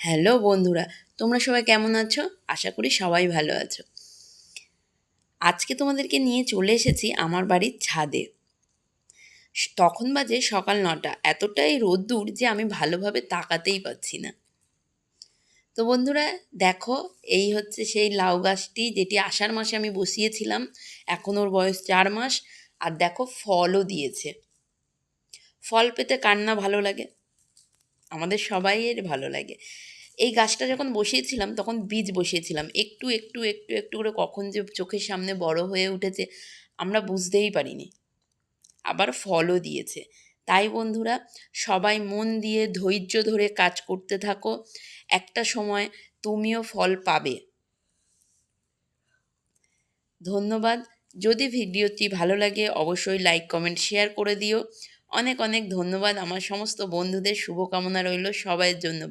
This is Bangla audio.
হ্যালো বন্ধুরা, তোমরা সবাই কেমন আছো? আশা করি সবাই ভালো আছো। আজকে তোমাদেরকে নিয়ে চলে এসেছি আমার বাড়ির ছাদে। তখন বাজে সকাল 9টা। এতটাই রোদ্দুর যে আমি ভালোভাবে তাকাতেই পাচ্ছি না। তো বন্ধুরা, দেখো, এই হচ্ছে সেই লাউ গাছটি যেটি আষাঢ় মাসে আমি বসিয়েছিলাম। এখন ওর বয়স 4 মাস। আর দেখো, ফলও দিয়েছে। ফল পেতে কার না ভালো লাগে? আমাদের সবাইয়ের ভালো লাগে। এই গাছটা যখন বসিয়েছিলাম তখন বীজ বসিয়েছিলাম, একটু একটু একটু একটু করে কখন যে চোখের সামনে বড় হয়ে উঠেছে আমরা বুঝতেই পারিনি। আবার ফলও দিয়েছে। তাই বন্ধুরা, সবাই মন দিয়ে ধৈর্য ধরে কাজ করতে থাকো। একটা সময় তুমিও ফল পাবে। ধন্যবাদ। যদি ভিডিওটি ভালো লাগে অবশ্যই লাইক, কমেন্ট, শেয়ার করে দিও। অনেক অনেক ধন্যবাদ। আমার সমস্ত বন্ধুদের শুভকামনা রইল সবার জন্য।